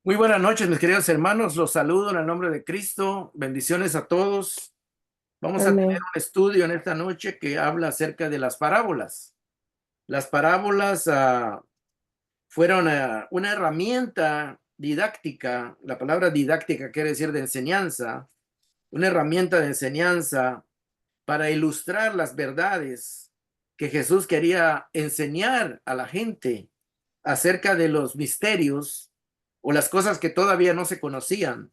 Muy buenas noches, mis queridos hermanos. Los saludo en el nombre de Cristo. Bendiciones a todos. Vamos a tener Amén. un estudio en esta noche que habla acerca de las parábolas. Las parábolas fueron una herramienta didáctica. La palabra didáctica quiere decir de enseñanza. Una herramienta de enseñanza para ilustrar las verdades que Jesús quería enseñar a la gente acerca de los misterios o las cosas que todavía no se conocían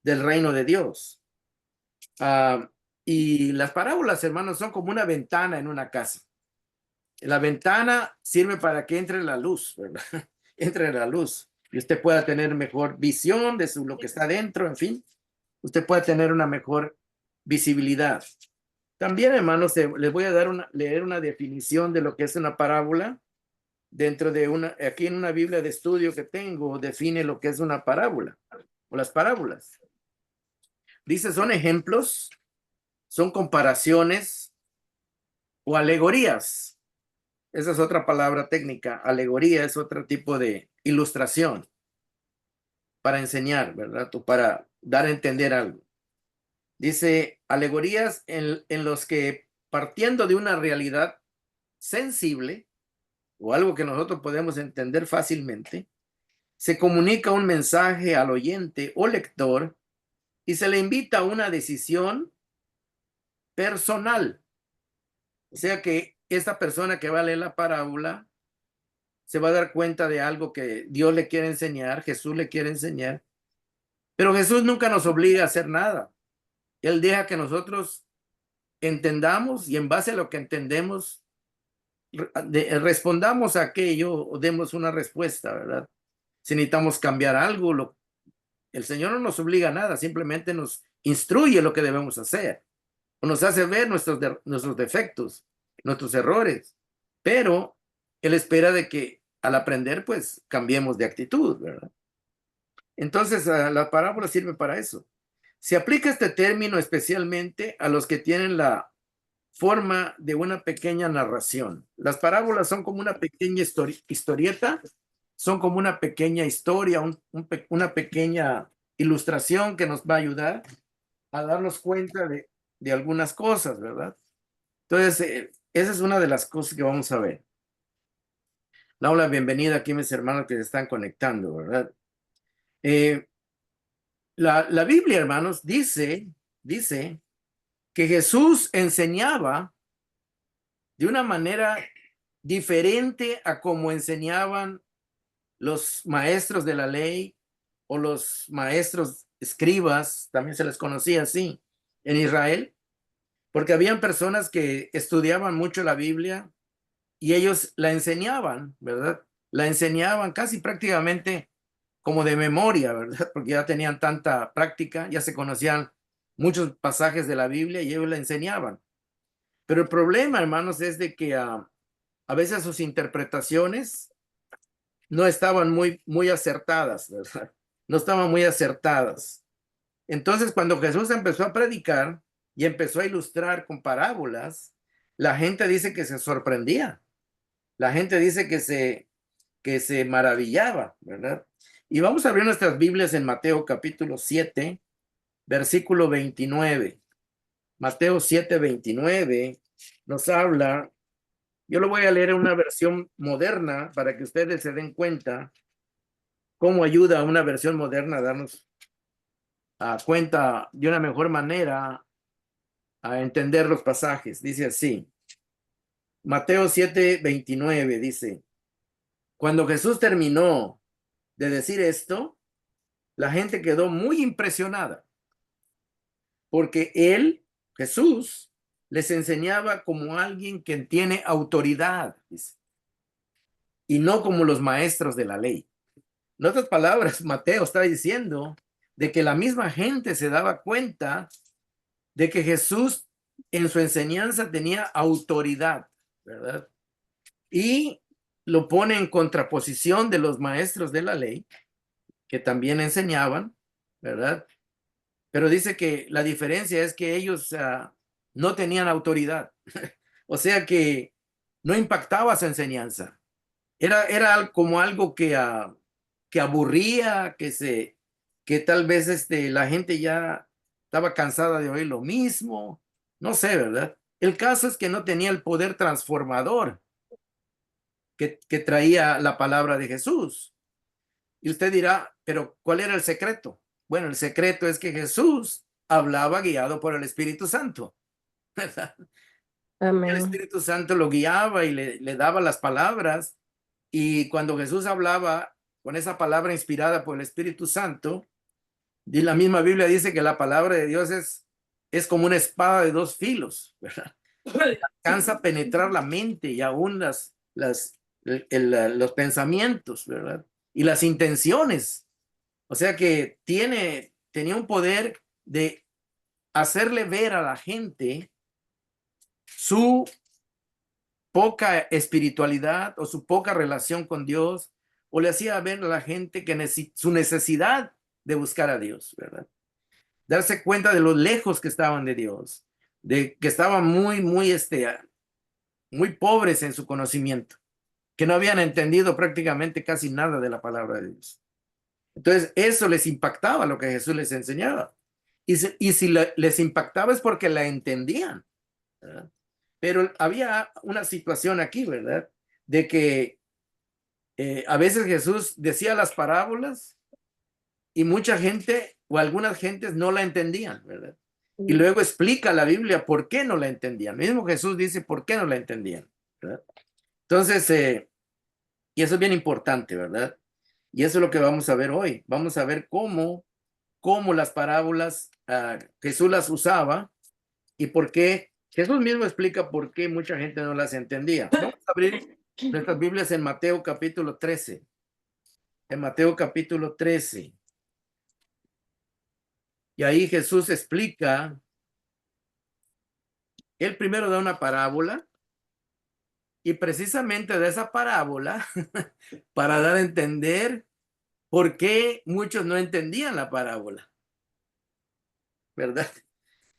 del reino de Dios. Ah, y las parábolas, hermanos, son como una ventana en una casa. La ventana sirve para que entre la luz, ¿verdad? Entre la luz y usted pueda tener mejor visión de lo que está dentro, en fin, usted puede tener una mejor visibilidad. También, hermanos, les voy a leer una definición de lo que es una parábola. Dentro de aquí en una Biblia de estudio que tengo, define lo que es una parábola o las parábolas. Dice, son ejemplos, son comparaciones o alegorías. Esa es otra palabra técnica. Alegoría es otro tipo de ilustración para enseñar, ¿verdad? O para dar a entender algo. Dice, alegorías en los que partiendo de una realidad sensible o algo que nosotros podemos entender fácilmente, se comunica un mensaje al oyente o lector y se le invita a una decisión personal. O sea que esta persona que va a leer la parábola se va a dar cuenta de algo que Dios le quiere enseñar, Jesús le quiere enseñar, pero Jesús nunca nos obliga a hacer nada. Él deja que nosotros entendamos y en base a lo que entendemos, respondamos a aquello o demos una respuesta, ¿verdad? Si necesitamos cambiar algo, el Señor no nos obliga a nada, simplemente nos instruye lo que debemos hacer o nos hace ver nuestros defectos, nuestros errores, pero Él espera de que al aprender, pues cambiemos de actitud, ¿verdad? Entonces, la parábola sirve para eso. Se aplica este término especialmente a los que tienen la forma de una pequeña narración. Las parábolas son como una pequeña historieta, son como una pequeña historia, una pequeña ilustración que nos va a ayudar a darnos cuenta de algunas cosas, ¿verdad? Entonces, esa es una de las cosas que vamos a ver. La bienvenida aquí, mis hermanos que se están conectando, ¿verdad? Eh, la Biblia, hermanos, dice que Jesús enseñaba de una manera diferente a como enseñaban los maestros de la ley o los maestros escribas, también se les conocía así en Israel, porque habían personas que estudiaban mucho la Biblia y ellos la enseñaban, ¿verdad? La enseñaban casi prácticamente como de memoria, ¿verdad? Porque ya tenían tanta práctica, ya se conocían muchos pasajes de la Biblia y ellos la enseñaban. Pero el problema, hermanos, es de que a veces sus interpretaciones no estaban muy acertadas, ¿verdad? No estaban muy acertadas. Entonces, cuando Jesús empezó a predicar y empezó a ilustrar con parábolas, la gente dice que se sorprendía. La gente dice que se maravillaba, ¿verdad? Y vamos a abrir nuestras Biblias en Mateo capítulo 7, versículo 29. Mateo 7, 29 nos habla, yo lo voy a leer en una versión moderna para que ustedes se den cuenta cómo ayuda a una versión moderna a darnos cuenta de una mejor manera a entender los pasajes. Dice así, Mateo 7, 29 dice, cuando Jesús terminó de decir esto, la gente quedó muy impresionada porque él, Jesús, les enseñaba como alguien que tiene autoridad, dice, y no como los maestros de la ley. En otras palabras, Mateo está diciendo de que la misma gente se daba cuenta de que Jesús en su enseñanza tenía autoridad, ¿verdad? Y lo pone en contraposición de los maestros de la ley, que también enseñaban, ¿verdad? Pero dice que la diferencia es que ellos no tenían autoridad, o sea que no impactaba su enseñanza. Era como algo que que aburría, que tal vez la gente ya estaba cansada de oír lo mismo, no sé, ¿verdad? El caso es que no tenía el poder transformador que traía la palabra de Jesús. Y usted dirá, pero ¿cuál era el secreto? Bueno, el secreto es que Jesús hablaba guiado por el Espíritu Santo, ¿verdad? El Amén. Espíritu Santo lo guiaba y le daba las palabras. Y cuando Jesús hablaba con esa palabra inspirada por el Espíritu Santo, y la misma Biblia dice que la palabra de Dios es como una espada de dos filos, ¿verdad? Alcanza a penetrar la mente y aún los pensamientos, ¿verdad? Y las intenciones. O sea que tenía un poder de hacerle ver a la gente su poca espiritualidad o su poca relación con Dios, o le hacía ver a la gente que su necesidad de buscar a Dios, ¿verdad? Darse cuenta de lo lejos que estaban de Dios, de que estaban muy pobres en su conocimiento, que no habían entendido prácticamente casi nada de la palabra de Dios. Entonces, eso les impactaba lo que Jesús les enseñaba. Y si les impactaba es porque la entendían, ¿verdad? Pero había una situación aquí, ¿verdad? De que a veces Jesús decía las parábolas y mucha gente o algunas gentes no la entendían, ¿verdad? Y luego explica la Biblia por qué no la entendían. Mismo Jesús dice por qué no la entendían, ¿verdad? Entonces, y eso es bien importante, ¿verdad? Y eso es lo que vamos a ver hoy. Vamos a ver cómo las parábolas Jesús las usaba y por qué. Jesús mismo explica por qué mucha gente no las entendía. Vamos a abrir nuestras Biblias en Mateo capítulo 13. En Mateo capítulo 13. Y ahí Jesús explica, él primero da una parábola y precisamente de esa parábola para dar a entender por qué muchos no entendían la parábola, ¿verdad?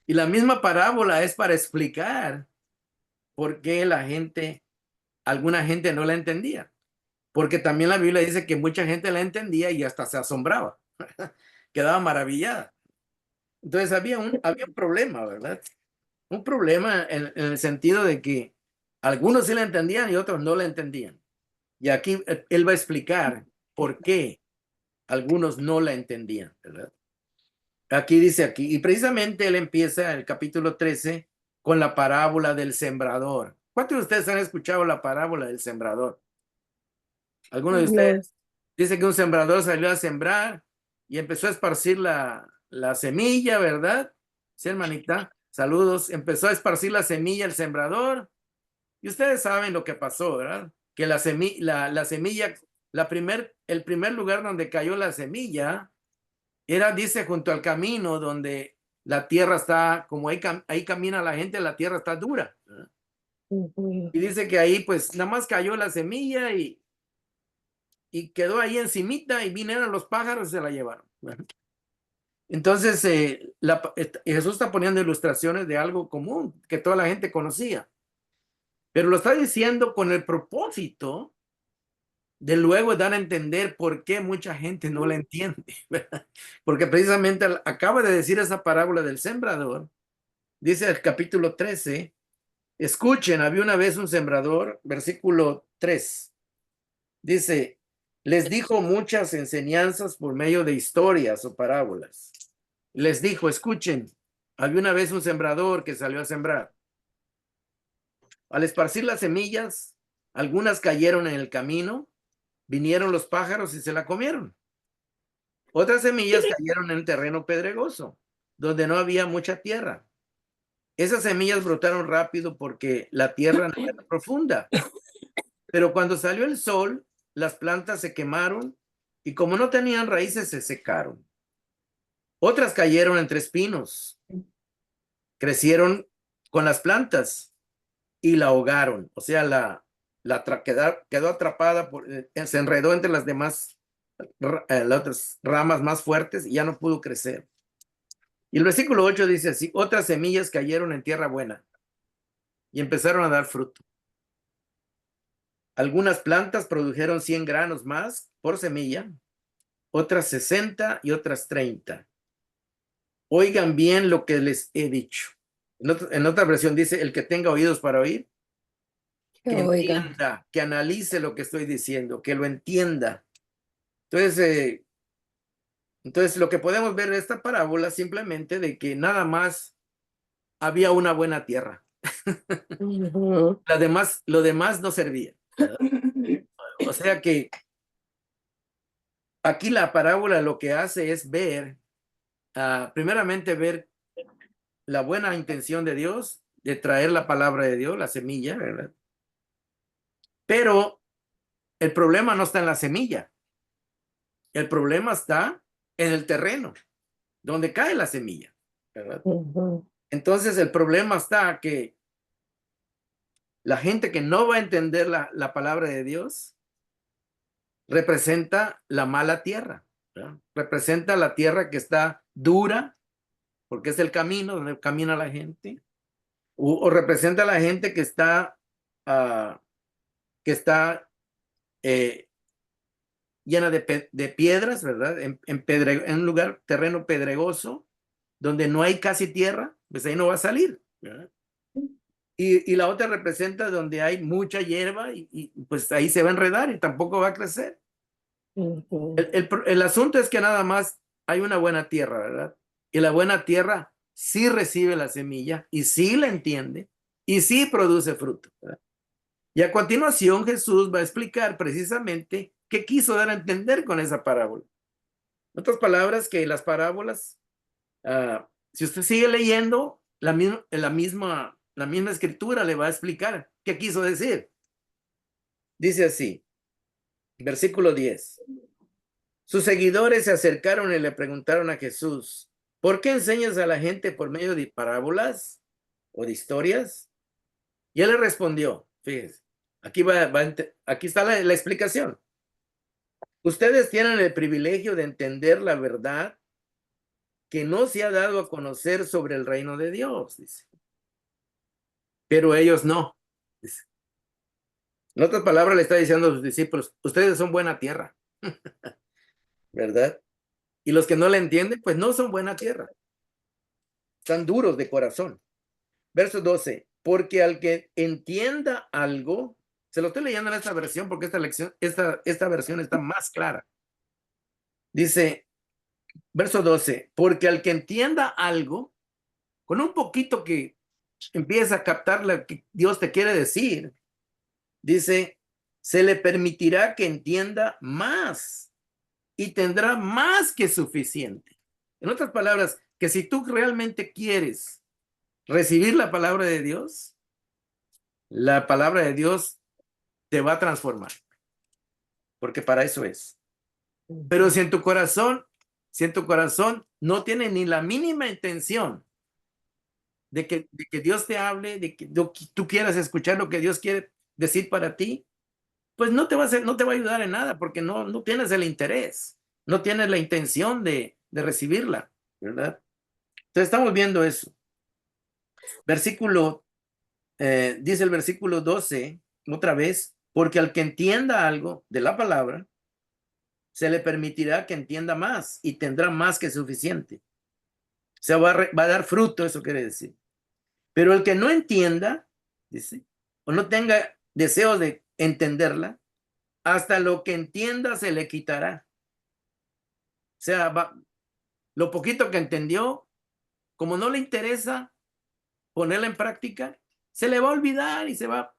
Y la misma parábola es para explicar por qué alguna gente no la entendía. Porque también la Biblia dice que mucha gente la entendía y hasta se asombraba, quedaba maravillada. Entonces había un problema, ¿verdad? Un problema en el sentido de que algunos sí la entendían y otros no la entendían. Y aquí él va a explicar por qué algunos no la entendían, ¿verdad? Aquí dice aquí, y precisamente él empieza el capítulo 13 con la parábola del sembrador. ¿Cuántos de ustedes han escuchado la parábola del sembrador? ¿Alguno de ustedes? No. Dice que un sembrador salió a sembrar y empezó a esparcir la semilla, ¿verdad? Sí, hermanita, saludos. Empezó a esparcir la semilla el sembrador y ustedes saben lo que pasó, ¿verdad? Que la semilla, el primer lugar donde cayó la semilla era, dice, junto al camino donde la tierra está, como ahí camina la gente, la tierra está dura, ¿verdad? Ujú. Y dice que ahí pues nada más cayó la semilla y quedó ahí encimita y vinieron los pájaros y se la llevaron. Entonces, Jesús está poniendo ilustraciones de algo común que toda la gente conocía, pero lo está diciendo con el propósito de luego dar a entender por qué mucha gente no la entiende, ¿verdad? Porque precisamente acaba de decir esa parábola del sembrador, dice el capítulo 13, escuchen, había una vez un sembrador, versículo 3, dice, les dijo muchas enseñanzas por medio de historias o parábolas. Les dijo, escuchen, había una vez un sembrador que salió a sembrar. Al esparcir las semillas, algunas cayeron en el camino, vinieron los pájaros y se la comieron. Otras semillas cayeron en terreno pedregoso, donde no había mucha tierra. Esas semillas brotaron rápido porque la tierra no era profunda. Pero cuando salió el sol, las plantas se quemaron y como no tenían raíces, se secaron. Otras cayeron entre espinos, crecieron con las plantas y la ahogaron. O sea, quedó atrapada, se enredó entre las demás, las otras ramas más fuertes y ya no pudo crecer. Y el versículo 8 dice así, otras semillas cayeron en tierra buena y empezaron a dar fruto. Algunas plantas produjeron 100 granos más por semilla otras 60 y otras 30. Oigan bien lo que les he dicho. En otra versión dice, el que tenga oídos para oír, Que que oiga. entienda, que analice lo que estoy diciendo, que lo entienda. Entonces, lo que podemos ver de esta parábola simplemente de que nada más había una buena tierra. Ujú. Lo demás no servía, ¿verdad? O sea que aquí la parábola lo que hace es ver, primeramente ver la buena intención de Dios de traer la palabra de Dios, la semilla, ¿verdad? Pero el problema no está en la semilla, el problema está en el terreno, donde cae la semilla, ¿verdad? Ujú. Entonces el problema está que la gente que no va a entender la palabra de Dios representa la mala tierra, ¿verdad? Representa la tierra que está dura, porque es el camino donde camina la gente, o representa a la gente ah, que está eh, llena de piedras, ¿verdad? En un lugar, terreno pedregoso, donde no hay casi tierra, pues ahí no va a salir, ¿verdad? Y la otra representa donde hay mucha hierba y pues ahí se va a enredar y tampoco va a crecer. Ujú. El asunto es que nada más hay una buena tierra, ¿verdad? Y la buena tierra sí recibe la semilla y sí la entiende y sí produce fruto, ¿verdad? Y a continuación Jesús va a explicar precisamente qué quiso dar a entender con esa parábola. En otras palabras, que las parábolas, si usted sigue leyendo, la misma escritura le va a explicar qué quiso decir. Dice así, versículo 10. Sus seguidores se acercaron y le preguntaron a Jesús, ¿por qué enseñas a la gente por medio de parábolas o de historias? Y él le respondió, fíjense, aquí está la explicación. Ustedes tienen el privilegio de entender la verdad que no se ha dado a conocer sobre el reino de Dios, dice. Pero ellos no. Dice. En otras palabras, le está diciendo a sus discípulos, ustedes son buena tierra, ¿verdad? Y los que no le entienden, pues no son buena tierra. Están duros de corazón. Verso 12, porque al que entienda algo, se lo estoy leyendo en esta versión porque esta versión está más clara. Dice, verso 12, porque al que entienda algo, con un poquito que empieza a captar lo que Dios te quiere decir, dice, se le permitirá que entienda más y tendrá más que suficiente. En otras palabras, que si tú realmente quieres recibir la palabra de Dios te va a transformar, porque para eso es. Pero si en tu corazón no tiene ni la mínima intención de que Dios te hable, de que tú quieras escuchar lo que Dios quiere decir para ti, pues no te va a ayudar en nada, porque no tienes el interés, no tienes la intención de recibirla, ¿verdad? Entonces estamos viendo eso. Dice el versículo 12, otra vez, porque al que entienda algo de la palabra, se le permitirá que entienda más y tendrá más que suficiente. O sea, va a dar fruto, eso quiere decir. Pero el que no entienda, dice, o no tenga deseo de entenderla, hasta lo que entienda se le quitará. O sea, lo poquito que entendió, como no le interesa ponerla en práctica, se le va a olvidar y se va,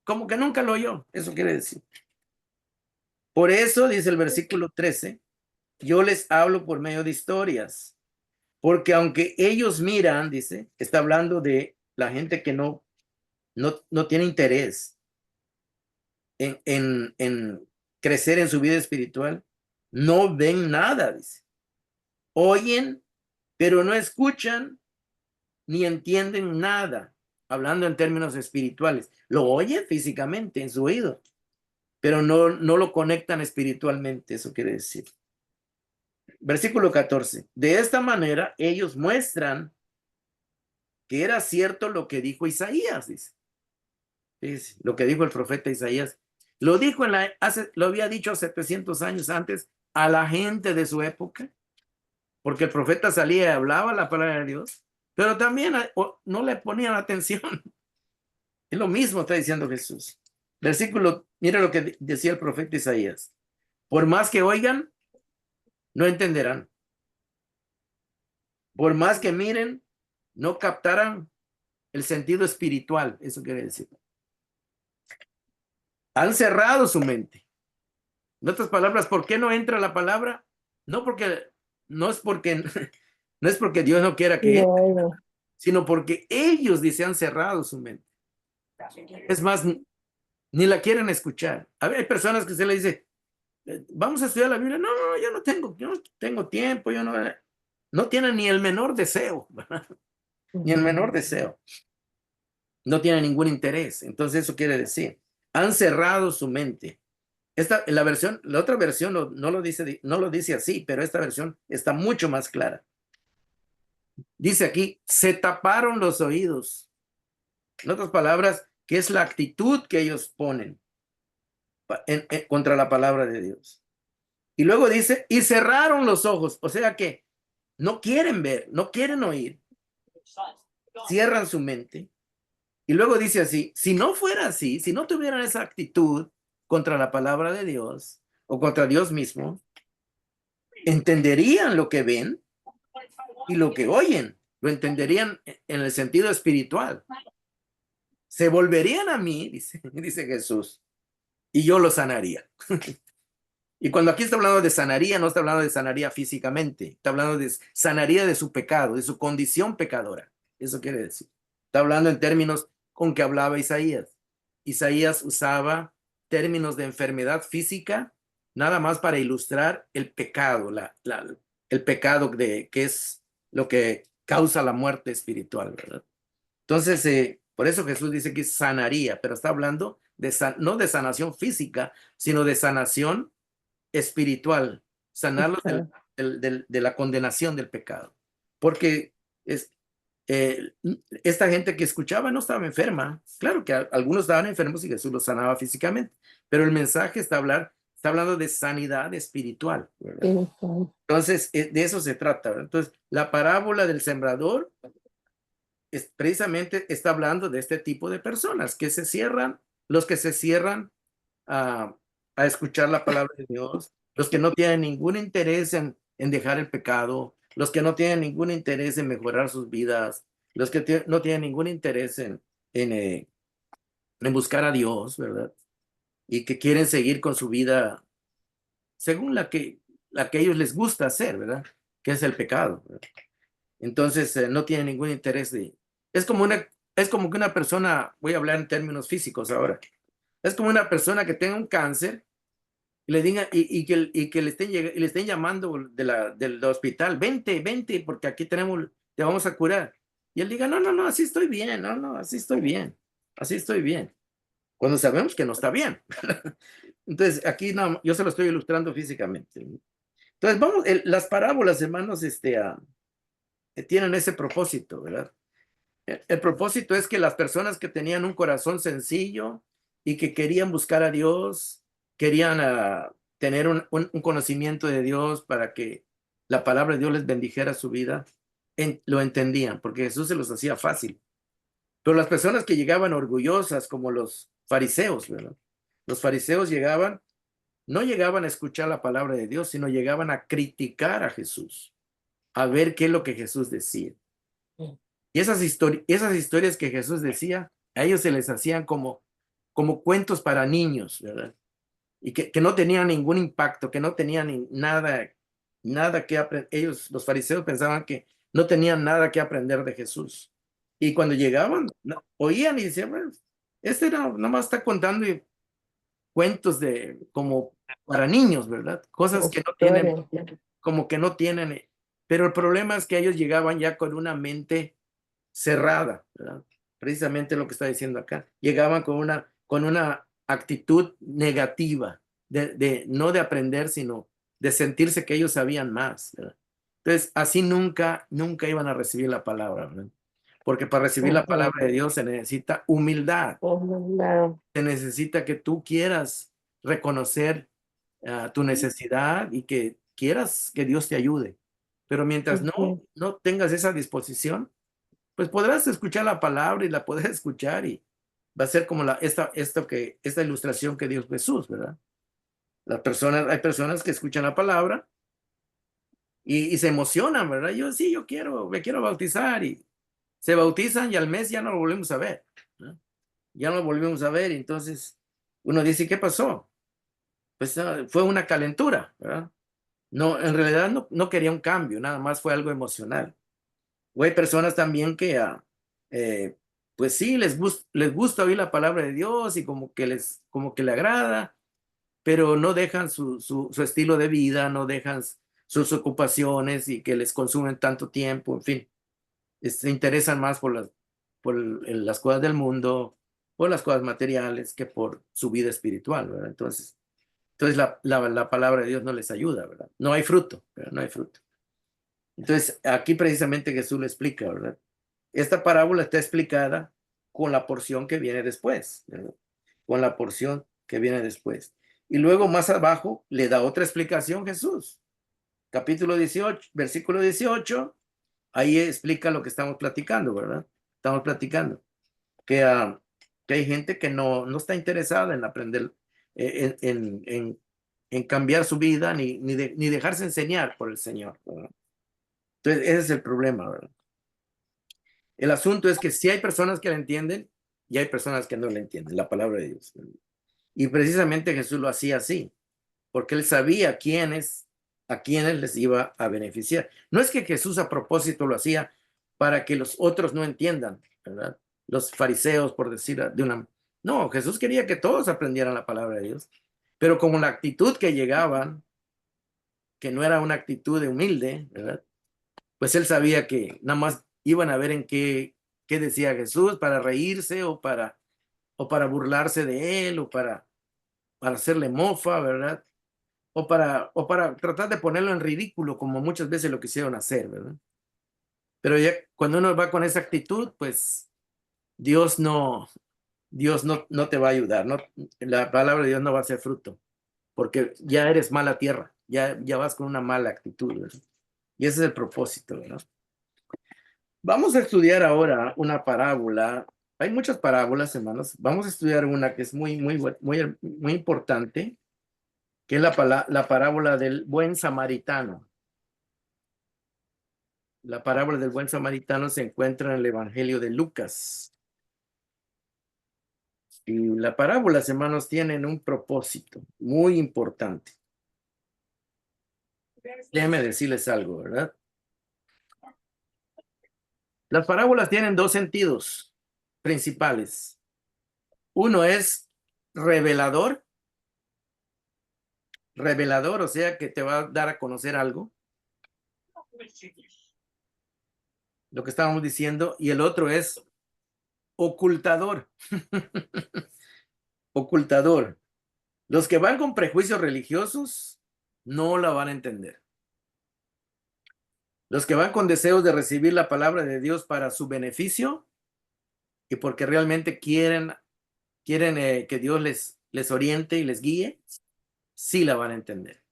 como que nunca lo oyó. Eso quiere decir. Por eso, dice el versículo 13, yo les hablo por medio de historias. Porque aunque ellos miran, dice, está hablando de la gente que no tiene interés en crecer en su vida espiritual, no ven nada, dice. Oyen, pero no escuchan ni entienden nada, hablando en términos espirituales. Lo oyen físicamente en su oído, pero no lo conectan espiritualmente, eso quiere decir. Versículo 14. De esta manera ellos muestran que era cierto lo que dijo Isaías, dice. Es lo que dijo el profeta Isaías. Lo había dicho 700 años antes a la gente de su época, porque el profeta salía y hablaba la palabra de Dios, pero también no le ponían atención. Es lo mismo está diciendo Jesús. Versículo, mira lo que decía el profeta Isaías. Por más que oigan, no entenderán. Por más que miren, no captarán el sentido espiritual. Eso quiere decir. Han cerrado su mente. En otras palabras, ¿por qué no entra la palabra? No porque, no es porque, no es porque Dios no quiera que entre, No, sino porque ellos, dice, han cerrado su mente. Es más, ni la quieren escuchar. A ver, hay personas que se le dice, vamos a estudiar la Biblia. No, no, yo no tengo tiempo, no tienen ni el menor deseo, ¿verdad? Ni el menor deseo. No tienen ningún interés. Entonces eso quiere decir, han cerrado su mente. La otra versión no lo dice así, pero esta versión está mucho más clara. Dice aquí, se taparon los oídos. En otras palabras, que es la actitud que ellos ponen contra la palabra de Dios. Y luego dice, y cerraron los ojos. O sea que no quieren ver, no quieren oír. Cierran su mente. Y luego dice así, si no fuera así, si no tuvieran esa actitud contra la palabra de Dios o contra Dios mismo, entenderían lo que ven y lo que oyen. Lo entenderían en el sentido espiritual. Se volverían a mí, dice Jesús, y yo los sanaría. Y cuando aquí está hablando de sanaría, no está hablando de sanaría físicamente, está hablando de sanaría de su pecado, de su condición pecadora. Eso quiere decir. Está hablando en términos con que hablaba Isaías. Isaías usaba términos de enfermedad física nada más para ilustrar el pecado, el pecado que es lo que causa la muerte espiritual, ¿verdad? Entonces, por eso Jesús dice que sanaría, pero está hablando no de sanación física, sino de sanación espiritual, sanarlos de la condenación del pecado. Porque esta gente que escuchaba no estaba enferma. Claro que algunos estaban enfermos y Jesús los sanaba físicamente, pero el mensaje está hablando de sanidad espiritual, ¿verdad? Entonces, de eso se trata, ¿verdad? Entonces, la parábola del sembrador precisamente está hablando de este tipo de personas que se cierran, los que se cierran a escuchar la palabra de Dios, los que no tienen ningún interés en dejar el pecado, los que no tienen ningún interés en mejorar sus vidas, los que no tienen ningún interés en buscar a Dios, ¿verdad? Y que quieren seguir con su vida según la que a ellos les gusta hacer, ¿verdad? Que es el pecado, ¿verdad? Entonces, no tienen ningún interés es como que una persona, voy a hablar en términos físicos ahora, es como una persona que tenga un cáncer y le diga y que le estén llamando del hospital, vente, porque aquí te vamos a curar. Y él diga, no, no, no, así estoy bien, no, no, así estoy bien, así estoy bien. Cuando sabemos que no está bien. Entonces, aquí no, yo se lo estoy ilustrando físicamente. Entonces, las parábolas, hermanos, tienen ese propósito, ¿verdad? El propósito es que las personas que tenían un corazón sencillo y que querían buscar a Dios, querían tener un conocimiento de Dios para que la palabra de Dios les bendijera su vida, lo entendían, porque Jesús se los hacía fácil. Pero las personas que llegaban orgullosas, como los fariseos, ¿verdad? Los fariseos no llegaban a escuchar la palabra de Dios, sino llegaban a criticar a Jesús, a ver qué es lo que Jesús decía. Y esas historias que Jesús decía, a ellos se les hacían como cuentos para niños, ¿verdad? Y que no tenían ningún impacto, que no tenían nada que aprender. Ellos, los fariseos, pensaban que no tenían nada que aprender de Jesús. Y cuando llegaban, oían y decían, bueno, nomás está contando cuentos como para niños, ¿verdad? Cosas que no tienen, como que no tienen. Pero el problema es que ellos llegaban ya con una mente cerrada, ¿verdad? Precisamente lo que está diciendo acá. Llegaban con una actitud negativa, no de aprender, sino de sentirse que ellos sabían más, ¿verdad? Entonces, así nunca iban a recibir la palabra, ¿verdad? Porque para recibir la palabra de Dios se necesita humildad. Se necesita que tú quieras reconocer tu necesidad y que quieras que Dios te ayude. Pero mientras no tengas esa disposición, pues podrás escuchar la palabra y la podrás escuchar y va a ser como esta ilustración que dio Jesús, ¿verdad? Hay personas que escuchan la palabra y se emocionan, ¿verdad? Sí, me quiero bautizar y se bautizan y al mes ya no lo volvemos a ver, ¿no? Ya no lo volvemos a ver y entonces uno dice, ¿qué pasó? Pues fue una calentura, ¿verdad? No, en realidad no quería un cambio, nada más fue algo emocional. O hay personas también que, pues sí, les gusta oír la palabra de Dios y como que le agrada, pero no dejan su estilo de vida, no dejan sus ocupaciones y que les consumen tanto tiempo, en fin, se interesan más por las cosas del mundo, por las cosas materiales que por su vida espiritual, ¿verdad? Entonces la palabra de Dios no les ayuda, ¿verdad? No hay fruto, ¿verdad? No hay fruto. Entonces, aquí precisamente Jesús lo explica, ¿verdad? Esta parábola está explicada con la porción que viene después, ¿verdad? Con la porción que viene después. Y luego más abajo le da otra explicación Jesús. Capítulo 18, versículo 18, ahí explica lo que estamos platicando, ¿verdad? Estamos platicando que, que hay gente que no está interesada en aprender, en cambiar su vida, ni dejarse enseñar por el Señor, ¿verdad? Entonces, ese es el problema, ¿verdad? El asunto es que sí hay personas que la entienden y hay personas que no la entienden, la palabra de Dios. Y precisamente Jesús lo hacía así, porque él sabía a quiénes les iba a beneficiar. No es que Jesús a propósito lo hacía para que los otros no entiendan, ¿verdad? Los fariseos, por decir de una... No, Jesús quería que todos aprendieran la palabra de Dios, pero como la actitud que llegaban, que no era una actitud de humilde, ¿verdad? Pues él sabía que nada más iban a ver en qué decía Jesús para reírse o para burlarse de él para hacerle mofa, ¿verdad? O para tratar de ponerlo en ridículo, como muchas veces lo quisieron hacer, ¿verdad? Pero ya cuando uno va con esa actitud, pues Dios no te va a ayudar, no, la palabra de Dios no va a ser fruto, porque ya eres mala tierra, ya vas con una mala actitud, ¿verdad? Y ese es el propósito, ¿verdad? Vamos a estudiar ahora una parábola. Hay muchas parábolas, hermanos. Vamos a estudiar una que es muy importante, que es la parábola del buen samaritano. La parábola del buen samaritano se encuentra en el Evangelio de Lucas. Y las parábolas, hermanos, tienen un propósito muy importante. Déjenme decirles algo, ¿verdad? Las parábolas tienen dos sentidos principales. Uno es revelador, o sea, que te va a dar a conocer algo, lo que estábamos diciendo, y el otro es ocultador. Ocultador. Los que van con prejuicios religiosos no la van a entender. Los que van con deseos de recibir la palabra de Dios para su beneficio y porque realmente quieren que Dios les oriente y les guíe, sí la van a entender.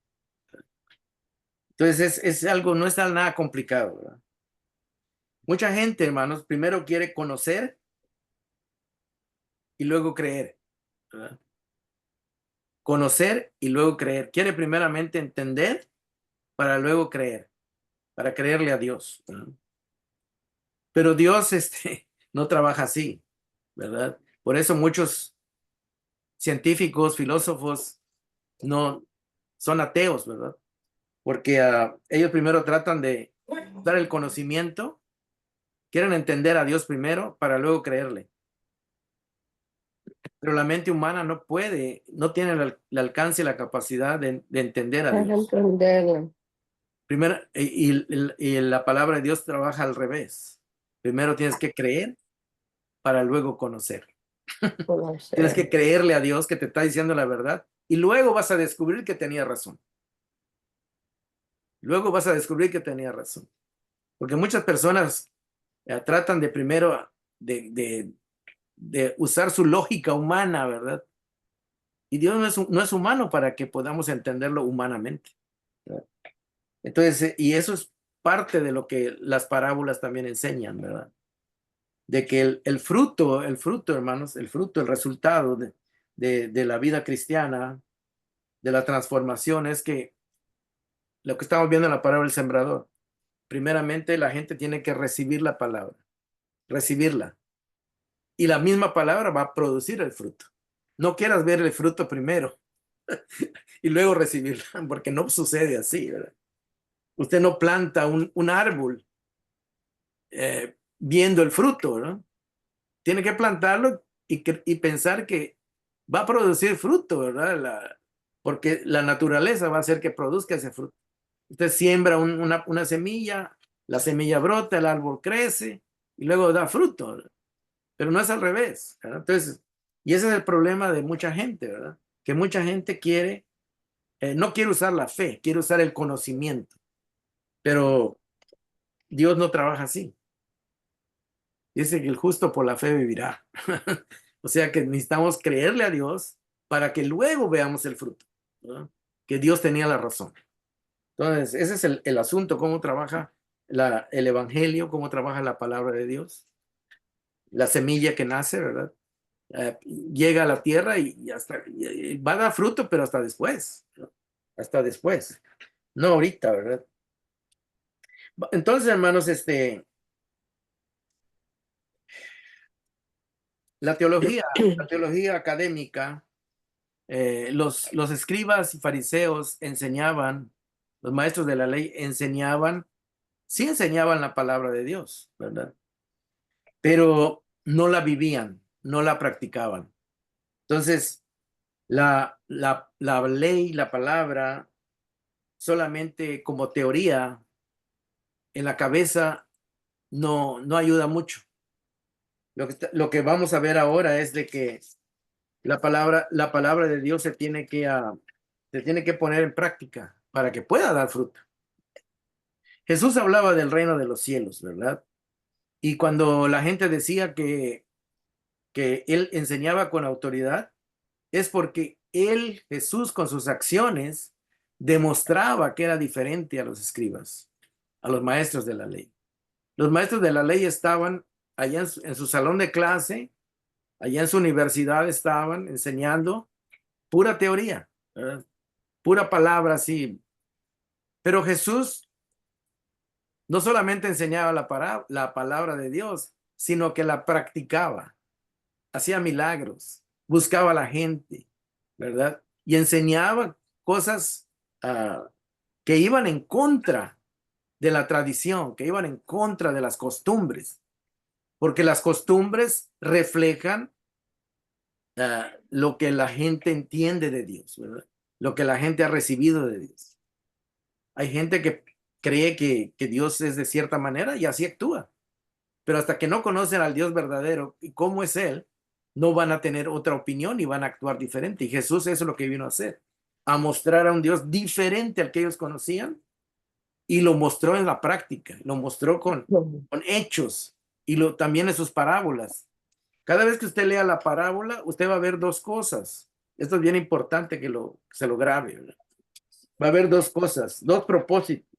Entonces es algo, no es nada complicado, ¿verdad? Mucha gente, hermanos, primero quiere conocer y luego creer, ¿verdad? Conocer y luego creer. Quiere primeramente entender para luego creer, para creerle a Dios, ¿verdad? Pero Dios no trabaja así, ¿verdad? Por eso muchos científicos, filósofos, no son ateos, ¿verdad? Porque ellos primero tratan de dar el conocimiento, quieren entender a Dios primero para luego creerle. Pero la mente humana no puede, no tiene el alcance y la capacidad de entender a Para Dios. entenderlo, Primero, y la palabra de Dios trabaja al revés. Primero tienes que creer para luego conocer. Tienes que conocer. creerle a Dios que te está diciendo la verdad y luego vas a descubrir que tenía razón. Luego vas a descubrir que tenía razón. Porque muchas personas tratan de primero de usar su lógica humana, ¿verdad? Y Dios no es humano para que podamos entenderlo humanamente. Entonces, y eso es parte de lo que las parábolas también enseñan, ¿verdad? De que el fruto, hermanos, el fruto, el resultado de la vida cristiana, de la transformación, es que lo que estamos viendo en la parábola del sembrador, primeramente la gente tiene que recibir la palabra, recibirla. Y la misma palabra va a producir el fruto. No quieras ver el fruto primero y luego recibirla, porque no sucede así, ¿verdad? Usted no planta un árbol viendo el fruto, ¿no? Tiene que plantarlo y pensar que va a producir fruto, ¿verdad? Porque la naturaleza va a hacer que produzca ese fruto. Usted siembra una semilla, la semilla brota, el árbol crece y luego da fruto, ¿verdad? Pero no es al revés, ¿verdad? Entonces, y ese es el problema de mucha gente, ¿verdad? Que mucha gente no quiere usar la fe, quiere usar el conocimiento, pero Dios no trabaja así. Dice que el justo por la fe vivirá. O sea que necesitamos creerle a Dios para que luego veamos el fruto, ¿no? Que Dios tenía la razón. Entonces, ese es el asunto, cómo trabaja el evangelio, cómo trabaja la palabra de Dios. La semilla que nace, ¿verdad? Llega a la tierra y va a dar fruto, pero hasta después, ¿no? Hasta después, no ahorita, ¿verdad? Entonces, hermanos, la teología académica, los escribas y fariseos enseñaban, los maestros de la ley enseñaban, sí enseñaban la palabra de Dios, ¿verdad? Pero no la vivían, no la practicaban. Entonces, la ley, la palabra, solamente como teoría en la cabeza no ayuda mucho. Lo que vamos a ver ahora es de que la palabra de Dios se tiene que poner en práctica para que pueda dar fruto. Jesús hablaba del reino de los cielos, ¿verdad? Y cuando la gente decía que él enseñaba con autoridad, es porque él, Jesús, con sus acciones, demostraba que era diferente a los escribas, a los maestros de la ley. Los maestros de la ley estaban allá en su salón de clase, allá en su universidad estaban enseñando pura teoría, ¿verdad? Pura palabra así. Pero Jesús no solamente enseñaba la palabra de Dios, sino que la practicaba, hacía milagros, buscaba a la gente, ¿verdad? Y enseñaba cosas que iban en contra de la tradición, que iban en contra de las costumbres, porque las costumbres reflejan lo que la gente entiende de Dios, ¿verdad? Lo que la gente ha recibido de Dios. Hay gente que cree que Dios es de cierta manera y así actúa, pero hasta que no conocen al Dios verdadero y cómo es Él, no van a tener otra opinión y van a actuar diferente. Y Jesús eso es lo que vino a hacer, a mostrar a un Dios diferente al que ellos conocían, y lo mostró en la práctica, lo mostró con hechos y también en sus parábolas. Cada vez que usted lea la parábola, usted va a ver dos cosas. Esto es bien importante que se lo grabe, ¿verdad? Va a haber dos cosas, dos propósitos.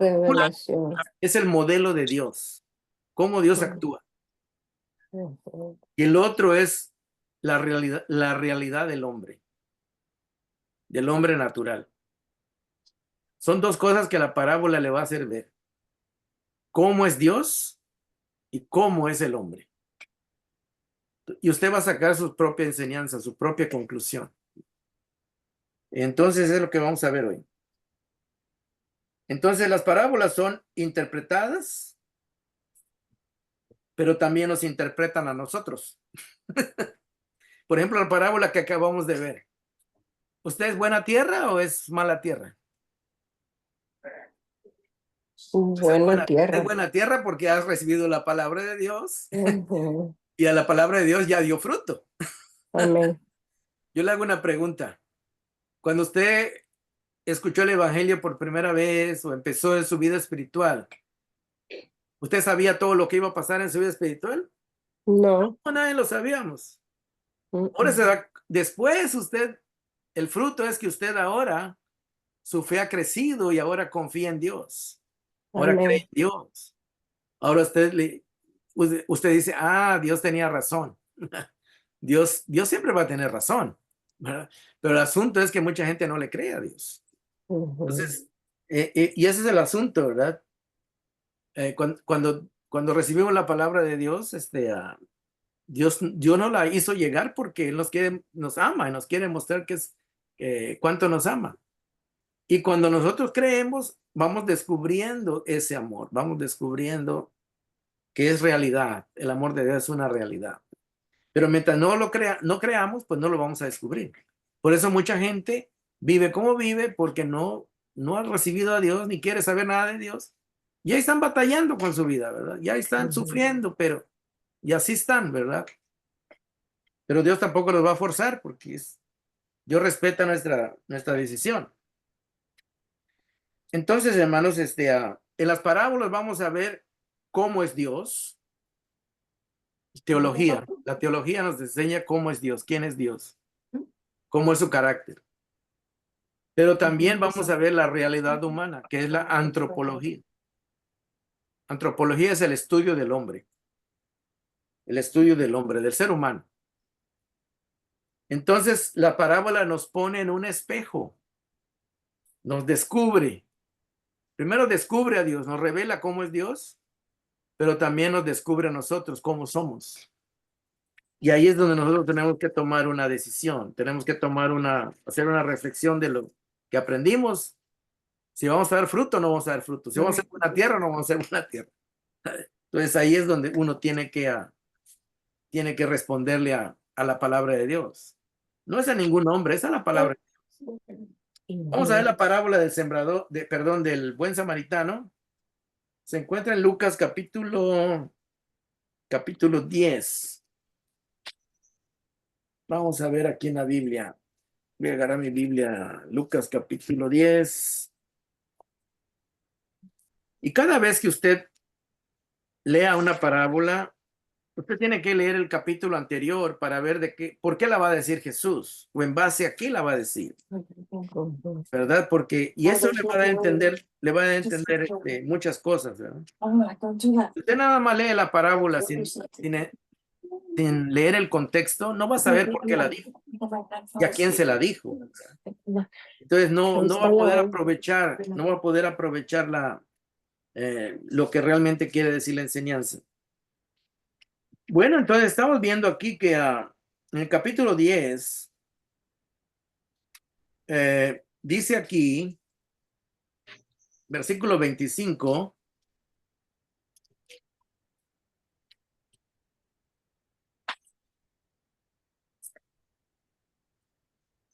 Una Revelación. es el modelo de Dios, cómo Dios actúa. Y el otro es la realidad del hombre natural. Son dos cosas que la parábola le va a hacer ver. Cómo es Dios y cómo es el hombre. Y usted va a sacar su propia enseñanza, su propia conclusión. Entonces es lo que vamos a ver hoy. Entonces las parábolas son interpretadas, pero también nos interpretan a nosotros. Por ejemplo, la parábola que acabamos de ver. ¿Usted es buena tierra o es mala tierra? Buena Es tierra. buena tierra porque has recibido la palabra de Dios Ujú. y a la palabra de Dios ya dio fruto. Amén. Yo le hago una pregunta. Cuando usted escuchó el evangelio por primera vez o empezó en su vida espiritual, ¿usted sabía todo lo que iba a pasar en su vida espiritual? No. No, nadie lo sabíamos. Mm, mm. después usted, el fruto es que usted ahora, su fe ha crecido y ahora confía en Dios. Ahora cree Amén. en Dios. Ahora usted dice, ah, Dios tenía razón. Dios siempre va a tener razón, ¿verdad? Pero el asunto es que mucha gente no le cree a Dios. Ujú. Entonces, y ese es el asunto, ¿verdad? Cuando recibimos la palabra de Dios, Dios no la hizo llegar porque Él nos ama y nos quiere mostrar cuánto nos ama. Y cuando nosotros creemos, vamos descubriendo ese amor, vamos descubriendo que es realidad. El amor de Dios es una realidad. Pero mientras no creamos, pues no lo vamos a descubrir. Por eso mucha gente vive como vive porque no ha recibido a Dios ni quiere saber nada de Dios. Y ahí están batallando con su vida, ¿verdad? Ya están Ujú. sufriendo, pero y así están, ¿verdad? Pero Dios tampoco los va a forzar porque Dios respeta nuestra decisión. Entonces, hermanos, en las parábolas vamos a ver cómo es Dios. Teología. La teología nos enseña cómo es Dios, quién es Dios, cómo es su carácter. Pero también vamos a ver la realidad humana, que es la antropología. Antropología es el estudio del hombre, del ser humano. Entonces, la parábola nos pone en un espejo, nos descubre. Primero descubre a Dios, nos revela cómo es Dios, pero también nos descubre a nosotros cómo somos. Y ahí es donde nosotros tenemos que tomar una decisión, tenemos que hacer una reflexión de lo que aprendimos. Si vamos a dar fruto, no vamos a dar fruto. Si vamos a hacer una tierra, no vamos a hacer una tierra. Entonces ahí es donde uno tiene que responderle a la palabra de Dios. No es a ningún hombre, es a la palabra. Vamos a ver Ujú. la parábola del sembrador, perdón, del buen samaritano. Se encuentra en Lucas capítulo 10. Vamos a ver aquí en la Biblia. Voy a agarrar mi Biblia, Lucas capítulo 10. Y cada vez que usted lea una parábola, usted tiene que leer el capítulo anterior para ver por qué la va a decir Jesús o en base a qué la va a decir, Ujú. ¿verdad? Y eso le va a dar a entender muchas cosas, ¿verdad? Si usted nada más lee la parábola sin leer el contexto, no va a saber por qué la dijo y a quién se la dijo. Entonces Ahí no va está a poder la. aprovechar, no va a poder aprovechar lo que realmente quiere decir la enseñanza. Bueno, entonces estamos viendo aquí que en el capítulo 10 dice aquí, versículo 25,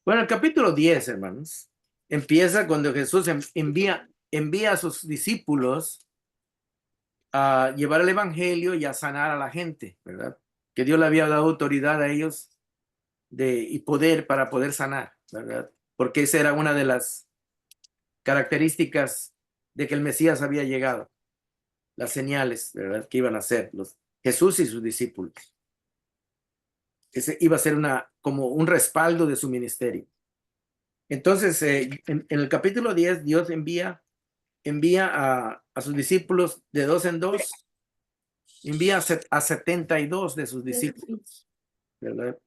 bueno, el capítulo 10, hermanos, empieza cuando Jesús envía a sus discípulos a llevar el evangelio y a sanar a la gente, ¿verdad? Que Dios le había dado autoridad a ellos y poder para poder sanar, ¿verdad? Porque esa era una de las características de que el Mesías había llegado, las señales, ¿verdad? Que iban a hacer Jesús y sus discípulos. Ese iba a ser como un respaldo de su ministerio. Entonces, en el capítulo 10, Dios envía a sus discípulos de dos en dos, envía a 72 de sus discípulos, ¿verdad?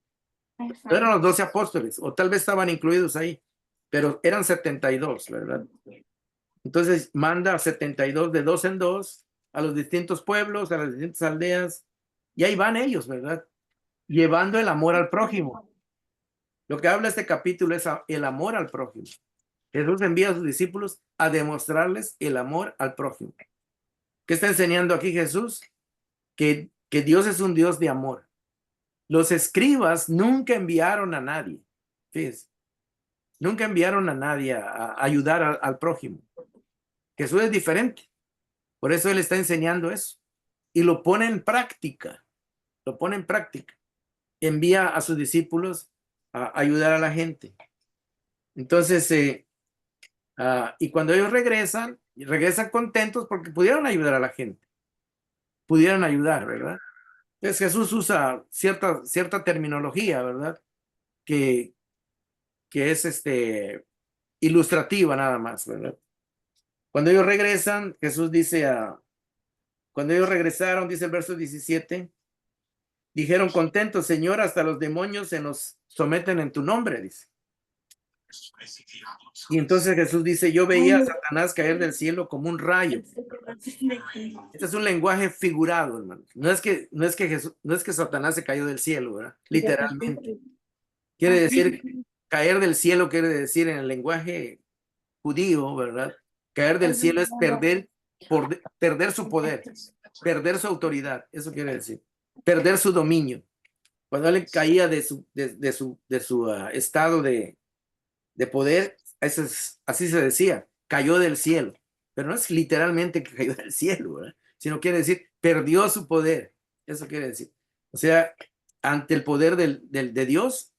No eran los 12 apóstoles, o tal vez estaban incluidos ahí, pero eran 72, ¿verdad? Entonces manda a 72 de dos en dos a los distintos pueblos, a las distintas aldeas, y ahí van ellos, ¿verdad? Llevando el amor al prójimo. Lo que habla este capítulo es el amor al prójimo. Jesús envía a sus discípulos a demostrarles el amor al prójimo. ¿Qué está enseñando aquí Jesús? Que Dios es un Dios de amor. Los escribas nunca enviaron a nadie. Fíjense, nunca enviaron a nadie a ayudar al prójimo. Jesús es diferente. Por eso Él está enseñando eso. Y lo pone en práctica. Lo pone en práctica. Envía a sus discípulos a ayudar a la gente. Entonces, y cuando ellos regresan contentos porque pudieron ayudar a la gente, pudieron ayudar, ¿verdad? Entonces Jesús usa cierta terminología, ¿verdad? que es ilustrativa nada más, ¿verdad? Cuando ellos regresan, Jesús dice cuando ellos regresaron, dice el verso 17, dijeron contentos, Señor, hasta los demonios se nos someten en tu nombre, dice. Y entonces Jesús dice, yo veía a Satanás caer del cielo como un rayo. Este es un lenguaje figurado, hermano. No es que Satanás se cayó del cielo, ¿verdad? Literalmente. Quiere decir, caer del cielo quiere decir en el lenguaje judío, ¿verdad? Caer del cielo es perder su poder, perder su autoridad. Eso quiere decir. Perder su dominio. Cuando él caía de su estado de poder, así se decía, cayó del cielo. Pero no es literalmente que cayó del cielo, ¿verdad? Sino quiere decir, perdió su poder. Eso quiere decir. O sea, ante el poder de Dios,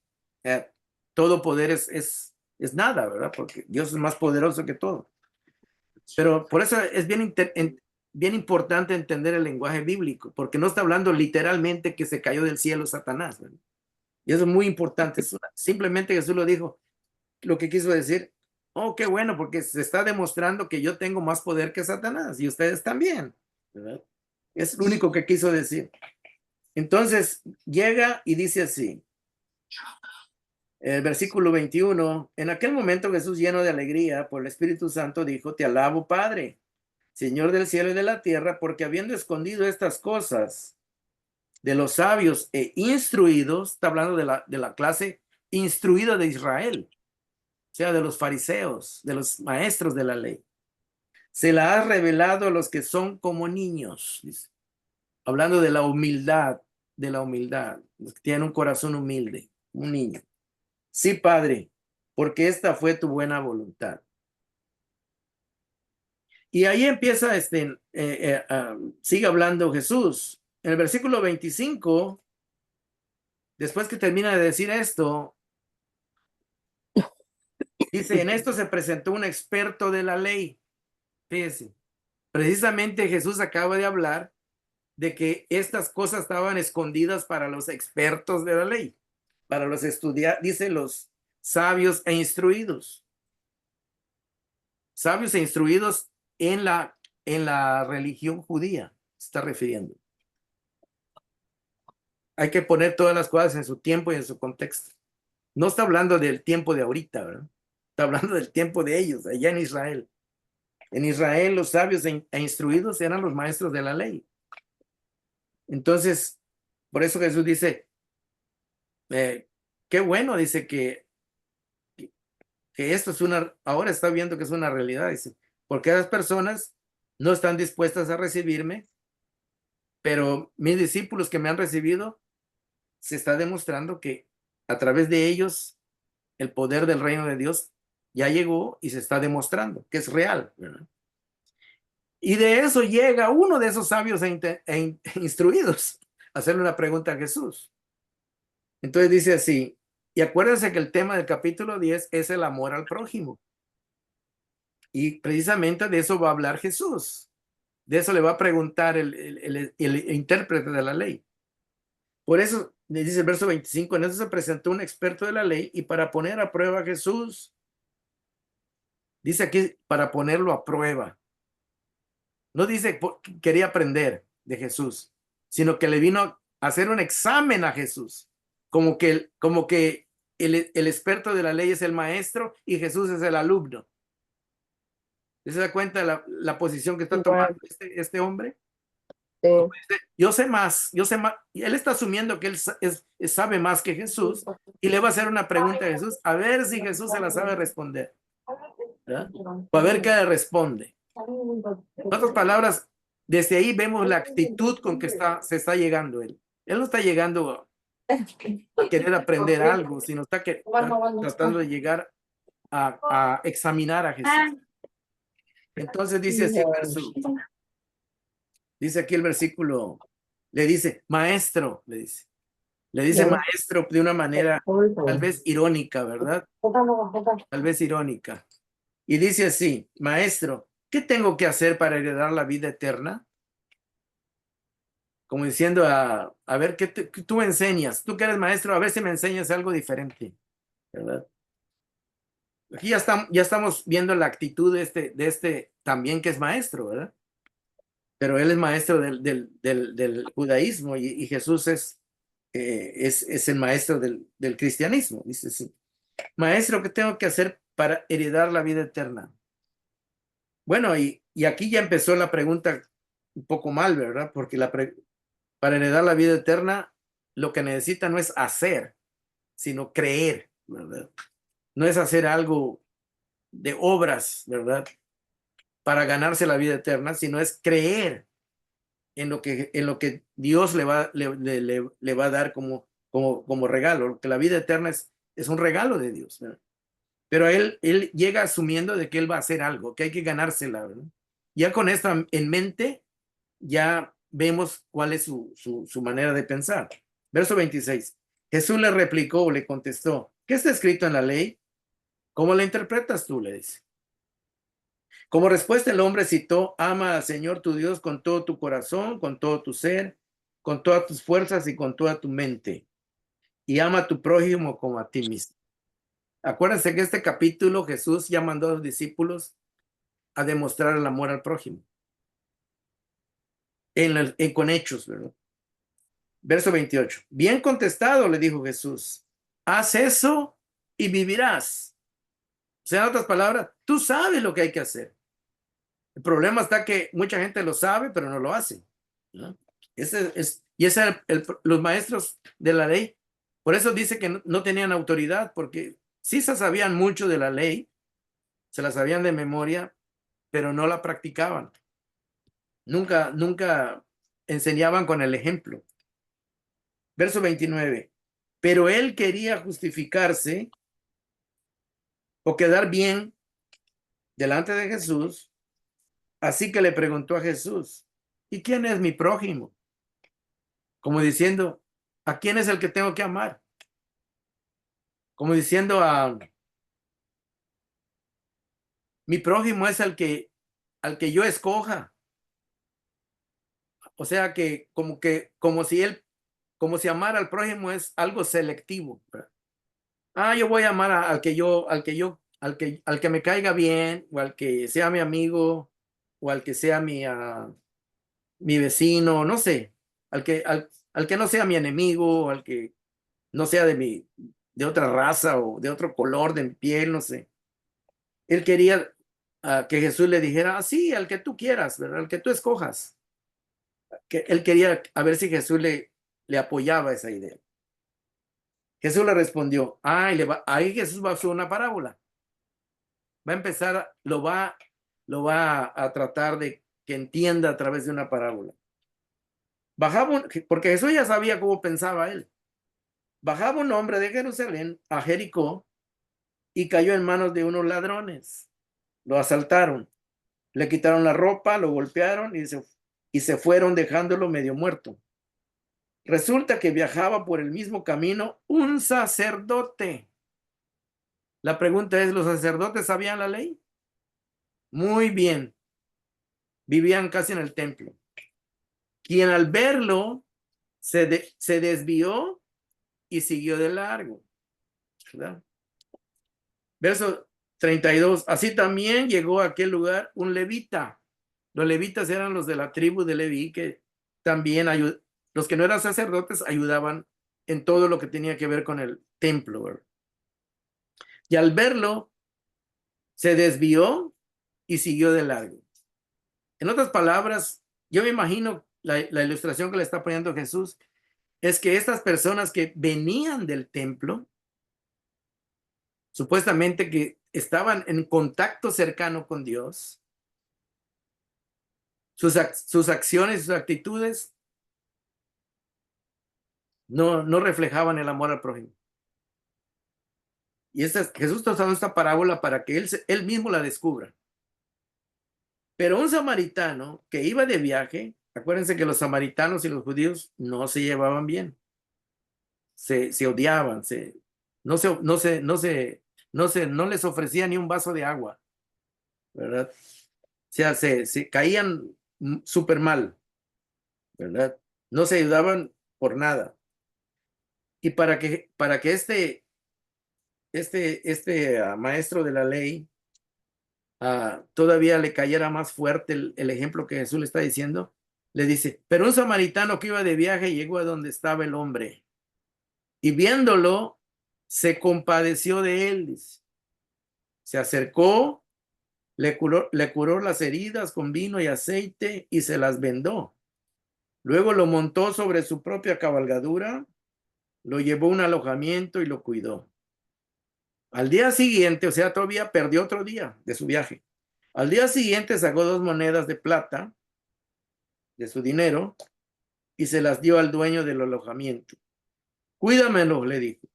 todo poder es nada, ¿verdad? Porque Dios es más poderoso que todo. Pero por eso es bien importante entender el lenguaje bíblico, porque no está hablando literalmente que se cayó del cielo Satanás, ¿verdad? Y eso es muy importante. Simplemente Jesús lo dijo. Lo que quiso decir, oh, qué bueno, porque se está demostrando que yo tengo más poder que Satanás y ustedes también, ¿verdad? Es lo único que quiso decir. Entonces llega y dice así, el versículo 21, en aquel momento Jesús, lleno de alegría por el Espíritu Santo, dijo, te alabo, Padre, Señor del cielo y de la tierra, porque habiendo escondido estas cosas de los sabios e instruidos, está hablando de la clase instruida de Israel, o sea, de los fariseos, de los maestros de la ley. Se la ha revelado a los que son como niños, dice. Hablando de la humildad, los que tienen un corazón humilde, un niño. Sí, Padre, porque esta fue tu buena voluntad. Y ahí empieza, sigue hablando Jesús. En el versículo 25, después que termina de decir esto, dice, en esto se presentó un experto de la ley. Fíjense, precisamente Jesús acaba de hablar de que estas cosas estaban escondidas para los expertos de la ley, para los estudiantes, dice los sabios e instruidos. Sabios e instruidos en la religión judía, se está refiriendo. Hay que poner todas las cosas en su tiempo y en su contexto. No está hablando del tiempo de ahorita, ¿verdad? Está hablando del tiempo de ellos, allá en Israel. En Israel los sabios e instruidos eran los maestros de la ley. Entonces, por eso Jesús dice, qué bueno, dice que esto ahora está viendo que es una realidad, dice, porque esas personas no están dispuestas a recibirme, pero mis discípulos que me han recibido, se está demostrando que a través de ellos el poder del reino de Dios ya llegó y se está demostrando que es real, ¿verdad? Y de eso llega uno de esos sabios e instruidos a hacerle una pregunta a Jesús. Entonces dice así, y acuérdense que el tema del capítulo 10 es el amor al prójimo. Y precisamente de eso va a hablar Jesús. De eso le va a preguntar el intérprete de la ley. Por eso le dice el verso 25, en eso se presentó un experto de la ley y para poner a prueba a Jesús, dice aquí, para ponerlo a prueba. No dice que quería aprender de Jesús, sino que le vino a hacer un examen a Jesús. Como que el experto de la ley es el maestro y Jesús es el alumno. ¿Se da cuenta de la posición que está tomando este hombre? Yo sé más. Y él está asumiendo que él sabe más que Jesús y le va a hacer una pregunta a Jesús, a ver si Jesús se la sabe responder. ¿Verdad? O a ver qué le responde. En otras palabras, desde ahí vemos la actitud con que se está llegando él. Él no está llegando a querer aprender algo, sino está tratando de llegar a examinar a Jesús. Entonces dice así dice aquí el versículo, le dice, maestro, le dice maestro de una manera tal vez irónica, ¿verdad? Tal vez irónica. Y dice así, maestro, ¿qué tengo que hacer para heredar la vida eterna? como diciendo a ver qué tú enseñas, tú que eres maestro, a ver si me enseñas algo diferente, ¿verdad? Aquí ya estamos viendo la actitud de este también que es maestro, ¿verdad? Pero él es maestro del judaísmo y Jesús es el maestro del cristianismo. Dice, sí. Maestro, ¿qué tengo que hacer para heredar la vida eterna? Bueno, y aquí ya empezó la pregunta un poco mal, ¿verdad? Porque para heredar la vida eterna, lo que necesita no es hacer, sino creer, ¿verdad? No es hacer algo de obras, ¿verdad? Para ganarse la vida eterna, sino es creer en lo que Dios le va a dar como regalo, que la vida eterna es un regalo de Dios, ¿verdad? Pero él llega asumiendo de que él va a hacer algo, que hay que ganársela, ¿verdad? Ya con esto en mente, ya vemos cuál es su manera de pensar. Verso 26. Jesús le replicó o le contestó, ¿qué está escrito en la ley? ¿Cómo la interpretas tú? Le dice. Como respuesta, el hombre citó, ama al Señor tu Dios con todo tu corazón, con todo tu ser, con todas tus fuerzas y con toda tu mente. Y ama a tu prójimo como a ti mismo. Acuérdense que este capítulo Jesús ya mandó a los discípulos a demostrar el amor al prójimo. Con hechos, ¿verdad? Verso 28. Bien contestado, le dijo Jesús. Haz eso y vivirás. O sea, en otras palabras, tú sabes lo que hay que hacer. El problema está que mucha gente lo sabe, pero no lo hace, ¿no? Los maestros de la ley, por eso dice que no tenían autoridad, porque sí se sabían mucho de la ley, se la sabían de memoria, pero no la practicaban. Nunca enseñaban con el ejemplo. Verso 29. Pero él quería justificarse o quedar bien delante de Jesús, así que le preguntó a Jesús, ¿y quién es mi prójimo? Como diciendo, ¿a quién es el que tengo que amar? Como diciendo mi prójimo es al que yo escoja. O sea como si amar al prójimo es algo selectivo, ¿verdad? Yo voy a amar al que me caiga bien, o al que sea mi amigo, o al que sea mi vecino, no sé, al que no sea mi enemigo, o al que no sea de otra raza o de otro color de piel, no sé. Él quería que Jesús le dijera, sí, al que tú quieras, ¿verdad? Al que tú escojas. Que él quería a ver si Jesús le apoyaba esa idea. Jesús le respondió, ahí Jesús va a hacer una parábola. Va a empezar, lo va a tratar de que entienda a través de una parábola. Porque Jesús ya sabía cómo pensaba él. Bajaba un hombre de Jerusalén a Jericó y cayó en manos de unos ladrones. Lo asaltaron, le quitaron la ropa, lo golpearon y se fueron dejándolo medio muerto. Resulta que viajaba por el mismo camino un sacerdote. La pregunta es, ¿los sacerdotes sabían la ley? Muy bien, vivían casi en el templo. Quien al verlo se desvió y siguió de largo, ¿verdad? Verso 32. Así también llegó a aquel lugar un levita. Los levitas eran los de la tribu de Leví, que también los que no eran sacerdotes ayudaban en todo lo que tenía que ver con el templo, ¿verdad? Y al verlo, se desvió y siguió de largo. En otras palabras, yo me imagino la ilustración que le está poniendo Jesús es que estas personas que venían del templo, supuestamente que estaban en contacto cercano con Dios, sus acciones, sus actitudes no reflejaban el amor al prójimo. Y Jesús está usando esta parábola para que él mismo la descubra. Pero un samaritano que iba de viaje, acuérdense que los samaritanos y los judíos no se llevaban bien, se odiaban, no les ofrecía ni un vaso de agua, ¿verdad? O sea, se caían súper mal, ¿verdad? no se ayudaban por nada. Y para que este maestro de la ley todavía le cayera más fuerte el ejemplo que Jesús le está diciendo, le dice, pero un samaritano que iba de viaje llegó a donde estaba el hombre y viéndolo se compadeció de él, dice. Se acercó, le curó las heridas con vino y aceite y se las vendó. Luego lo montó sobre su propia cabalgadura, lo llevó a un alojamiento y lo cuidó. Al día siguiente, o sea, todavía perdió otro día de su viaje. Al día siguiente sacó 2 monedas de plata de su dinero y se las dio al dueño del alojamiento. Cuídamelo, le dijo,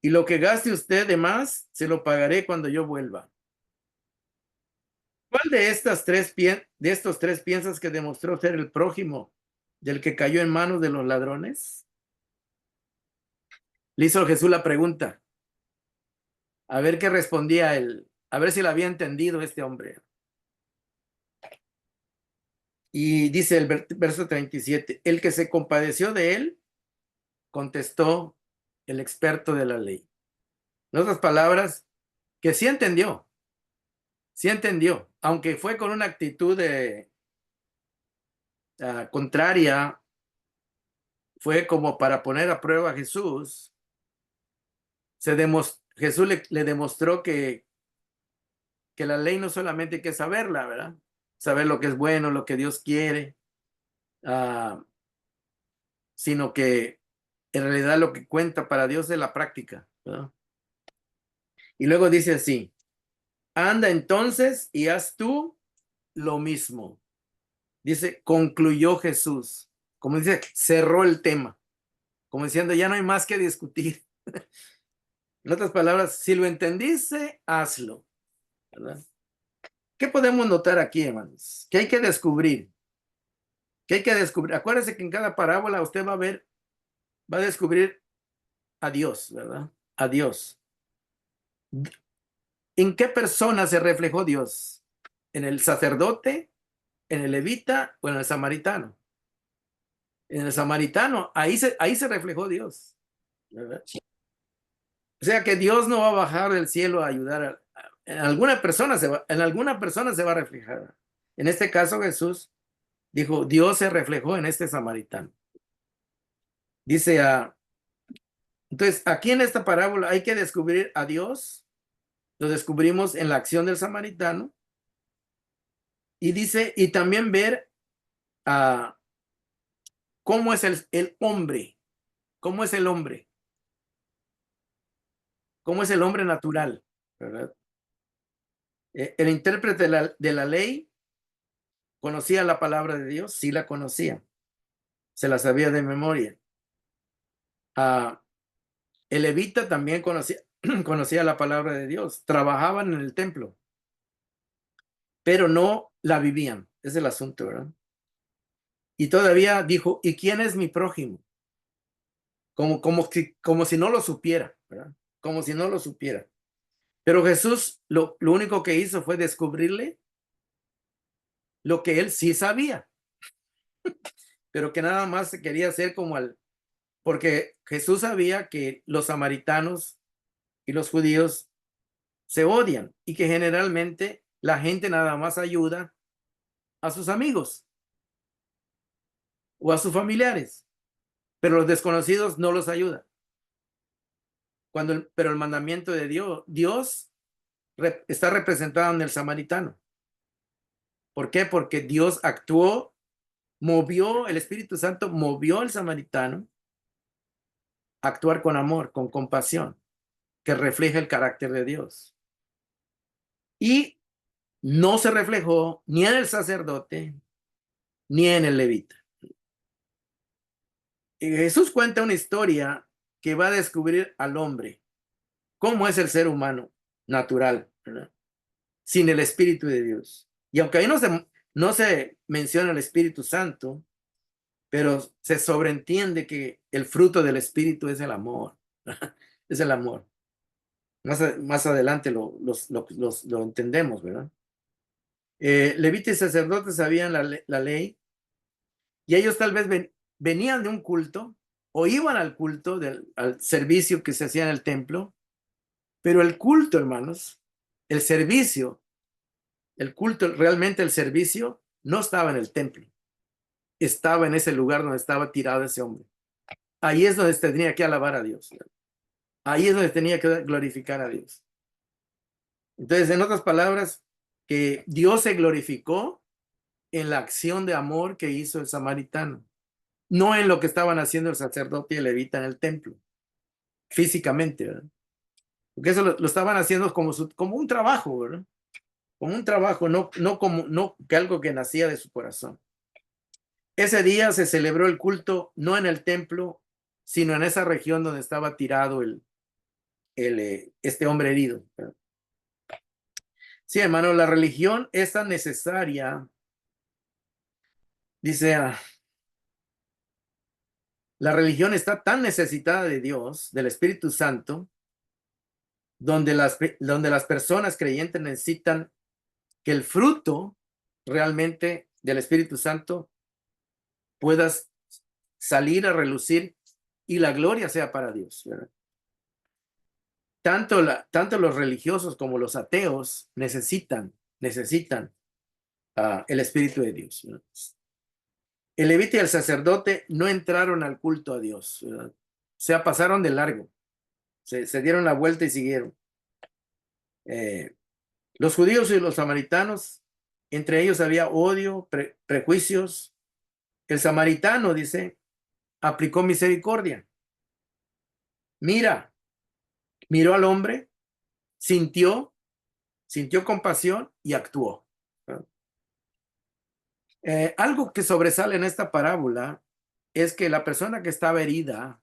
y lo que gaste usted de más, se lo pagaré cuando yo vuelva. ¿Cuál de estos tres piensas que demostró ser el prójimo del que cayó en manos de los ladrones? Le hizo Jesús la pregunta. A ver qué respondía él, a ver si la había entendido este hombre. Y dice el verso 37, el que se compadeció de él, contestó el experto de la ley. En otras palabras, que sí entendió, aunque fue con una actitud contraria, fue como para poner a prueba a Jesús. Jesús le demostró que la ley no solamente hay que saberla, ¿verdad? Saber lo que es bueno, lo que Dios quiere, sino que en realidad lo que cuenta para Dios es la práctica, ¿verdad? Y luego dice así, anda entonces y haz tú lo mismo. Dice, concluyó Jesús. Como dice, cerró el tema. Como diciendo, ya no hay más que discutir. En otras palabras, si lo entendiste, hazlo, ¿verdad? ¿Qué podemos notar aquí, hermanos? ¿Qué hay que descubrir? ¿Qué hay que descubrir? Acuérdense que en cada parábola usted va a descubrir a Dios, ¿verdad? A Dios. ¿En qué persona se reflejó Dios? ¿En el sacerdote, en el levita o en el samaritano? En el samaritano, ahí se reflejó Dios, ¿verdad? O sea que Dios no va a bajar del cielo a ayudar en alguna persona en alguna persona se va a reflejar. En este caso Jesús dijo, Dios se reflejó en este samaritano. Dice, entonces aquí en esta parábola hay que descubrir a Dios, lo descubrimos en la acción del samaritano, y dice, y también ver cómo es el hombre, cómo es el hombre, cómo es el hombre natural, ¿verdad? El intérprete de la ley conocía la palabra de Dios, sí la conocía, se la sabía de memoria. El levita también conocía la palabra de Dios, trabajaban en el templo, pero no la vivían, es el asunto, ¿verdad? Y todavía dijo, ¿y quién es mi prójimo? Como si no lo supiera, ¿verdad? Como si no lo supiera. Pero Jesús lo único que hizo fue descubrirle lo que él sí sabía, pero que nada más se quería hacer porque Jesús sabía que los samaritanos y los judíos se odian y que generalmente la gente nada más ayuda a sus amigos o a sus familiares, pero los desconocidos no los ayuda. Pero el mandamiento de Dios está representado en el samaritano. ¿Por qué? Porque Dios actuó, el Espíritu Santo movió al samaritano a actuar con amor, con compasión, que refleja el carácter de Dios. Y no se reflejó ni en el sacerdote ni en el levita. Y Jesús cuenta una historia que va a descubrir al hombre, cómo es el ser humano natural, ¿verdad? Sin el Espíritu de Dios. Y aunque ahí no se menciona el Espíritu Santo, pero se sobreentiende que el fruto del Espíritu es el amor. Es el amor. Más adelante lo entendemos, ¿verdad? Levita y sacerdotes sabían la ley y ellos tal vez venían de un culto o iban al culto, al servicio que se hacía en el templo, pero el culto, hermanos, el servicio, el culto, realmente el servicio no estaba en el templo, estaba en ese lugar donde estaba tirado ese hombre. Ahí es donde se tenía que alabar a Dios. Ahí es donde tenía que glorificar a Dios. Entonces, en otras palabras, que Dios se glorificó en la acción de amor que hizo el samaritano, no en lo que estaban haciendo el sacerdote y el levita en el templo, físicamente, ¿verdad? Porque eso lo estaban haciendo como un trabajo, ¿verdad? Como un trabajo, no que algo que nacía de su corazón. Ese día se celebró el culto no en el templo, sino en esa región donde estaba tirado este hombre herido, ¿verdad? Sí, hermano, la religión es tan necesaria, dice, la religión está tan necesitada de Dios, del Espíritu Santo, donde las personas creyentes necesitan que el fruto realmente del Espíritu Santo pueda salir a relucir y la gloria sea para Dios, ¿verdad? Tanto los religiosos como los ateos necesitan el Espíritu de Dios, ¿verdad? El levita y el sacerdote no entraron al culto a Dios, ¿verdad? O sea, pasaron de largo, se dieron la vuelta y siguieron. Los judíos y los samaritanos, entre ellos había odio, prejuicios. El samaritano, dice, aplicó misericordia. Miró al hombre, sintió compasión y actuó. Algo que sobresale en esta parábola es que la persona que estaba herida,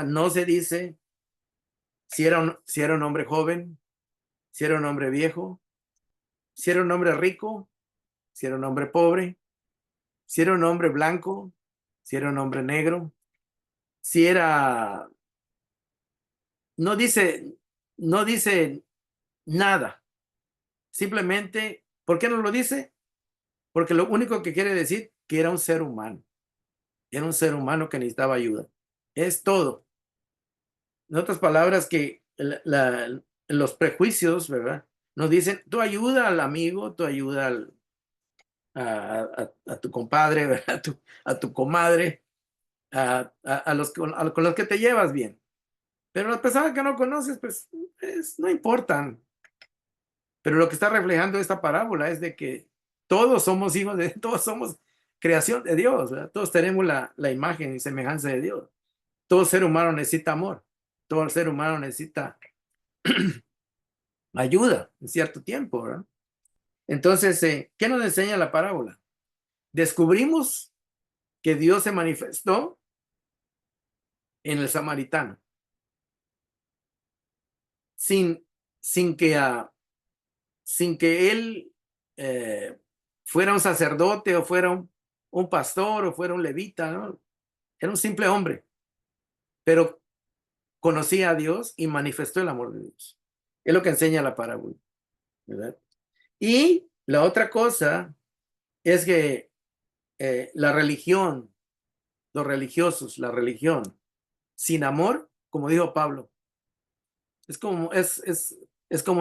no se dice si era un hombre joven, si era un hombre viejo, si era un hombre rico, si era un hombre pobre, si era un hombre blanco, si era un hombre negro, si era, no dice, no dice nada. Simplemente, ¿por qué no lo dice? Porque lo único que quiere decir que era un ser humano. Era un ser humano que necesitaba ayuda. Es todo. En otras palabras, que los prejuicios, ¿verdad? Nos dicen, tú ayuda al amigo, tú ayuda a tu compadre, ¿verdad? A tu comadre, con los que te llevas bien. Pero las personas que no conoces, pues no importan. Pero lo que está reflejando esta parábola es de que todos somos hijos de, todos somos creación de Dios, ¿verdad? Todos tenemos la imagen y semejanza de Dios. Todo ser humano necesita amor. Todo ser humano necesita ayuda en cierto tiempo, ¿verdad? Entonces, ¿qué nos enseña la parábola? Descubrimos que Dios se manifestó en el samaritano sin, sin que, sin que él fuera un sacerdote o fuera un pastor o fuera un levita, ¿no? Era un simple hombre, pero conocía a Dios y manifestó el amor de Dios. Es lo que enseña la parábola, ¿verdad? Y la otra cosa es que la religión, los religiosos, la religión sin amor, como dijo Pablo, es como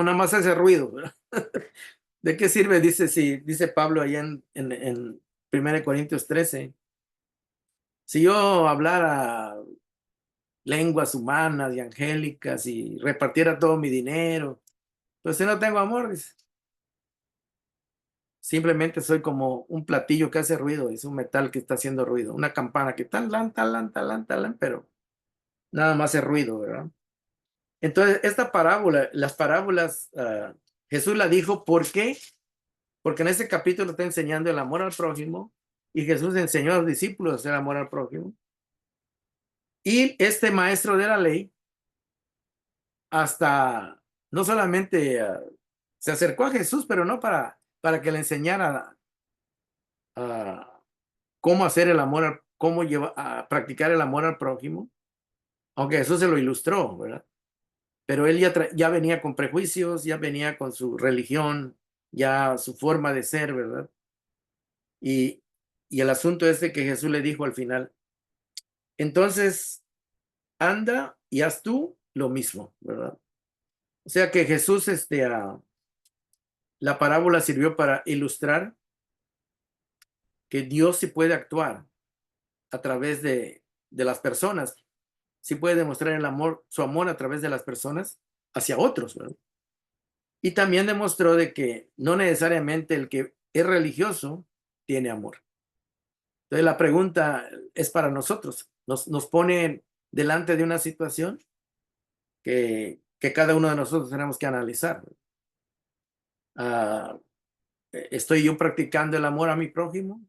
nada más ese ruido, ¿verdad? ¿De qué sirve? Dice Pablo allá en 1 Corintios 13. Si yo hablara lenguas humanas y angélicas y repartiera todo mi dinero, pues si no tengo amor, simplemente soy como un platillo que hace ruido, es un metal que está haciendo ruido, una campana que talan, talan, talan, talan, pero nada más hace ruido, ¿verdad? Entonces, esta parábola, las parábolas, Jesús la dijo, ¿por qué? Porque en este capítulo está enseñando el amor al prójimo y Jesús enseñó a los discípulos a hacer amor al prójimo. Y este maestro de la ley hasta no solamente se acercó a Jesús, pero no para que le enseñara cómo hacer el amor, cómo a practicar el amor al prójimo, aunque Jesús se lo ilustró, ¿verdad? Pero él ya venía con prejuicios, ya venía con su religión, ya su forma de ser, ¿verdad? Y Y el asunto es de que Jesús le dijo al final, entonces anda y haz tú lo mismo, ¿verdad? O sea que Jesús, la parábola sirvió para ilustrar que Dios sí puede actuar a través de las personas, sí puede demostrar el amor, su amor a través de las personas hacia otros, ¿verdad? Y también demostró de que no necesariamente el que es religioso tiene amor. Entonces la pregunta es para nosotros, nos pone delante de una situación que cada uno de nosotros tenemos que analizar. Ah, ¿estoy yo practicando el amor a mi prójimo?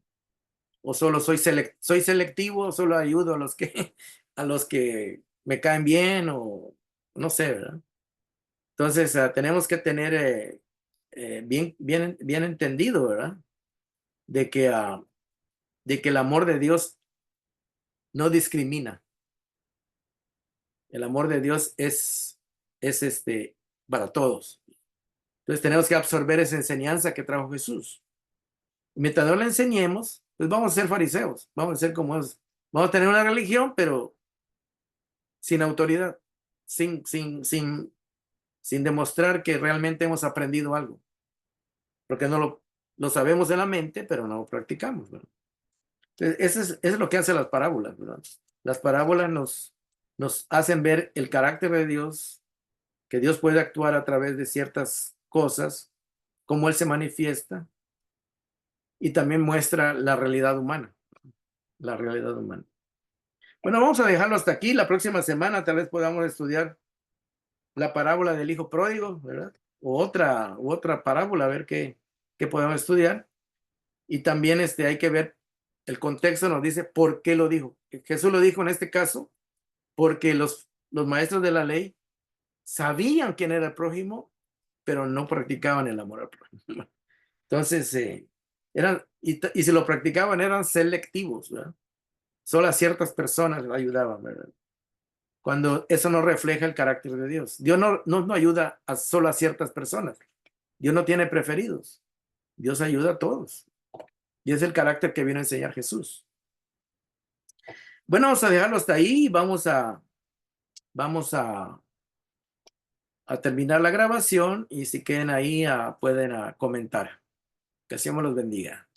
¿O solo soy selectivo? ¿Solo ayudo a los que, a los que me caen bien? O no sé, ¿verdad? Entonces tenemos que tener bien entendido, ¿verdad? De que, de que el amor de Dios no discrimina. El amor de Dios es para todos. Entonces tenemos que absorber esa enseñanza que trajo Jesús. Mientras no la enseñemos, pues vamos a ser fariseos, vamos a ser como es. Vamos a tener una religión, pero sin autoridad, sin, sin, sin, sin demostrar que realmente hemos aprendido algo, porque no lo sabemos en la mente, pero no lo practicamos, ¿verdad? Entonces, eso es lo que hacen las parábolas, ¿verdad? Las parábolas nos hacen ver el carácter de Dios, que Dios puede actuar a través de ciertas cosas, cómo Él se manifiesta, y también muestra la realidad humana, la realidad humana. Bueno, vamos a dejarlo hasta aquí. La próxima semana tal vez podamos estudiar la parábola del hijo pródigo, ¿verdad? O otra parábola, a ver qué podemos estudiar. Y también hay que ver el contexto, nos dice por qué lo dijo. Jesús lo dijo en este caso porque los maestros de la ley sabían quién era el prójimo, pero no practicaban el amor al prójimo. Entonces, y si lo practicaban, eran selectivos, ¿verdad? Solo a ciertas personas le ayudaban, ¿verdad? Cuando eso no refleja el carácter de Dios. Dios no ayuda solo a ciertas personas. Dios no tiene preferidos. Dios ayuda a todos. Y es el carácter que vino a enseñar Jesús. Bueno, vamos a dejarlo hasta ahí. Vamos a terminar la grabación y si queden ahí pueden comentar. Que Dios los bendiga.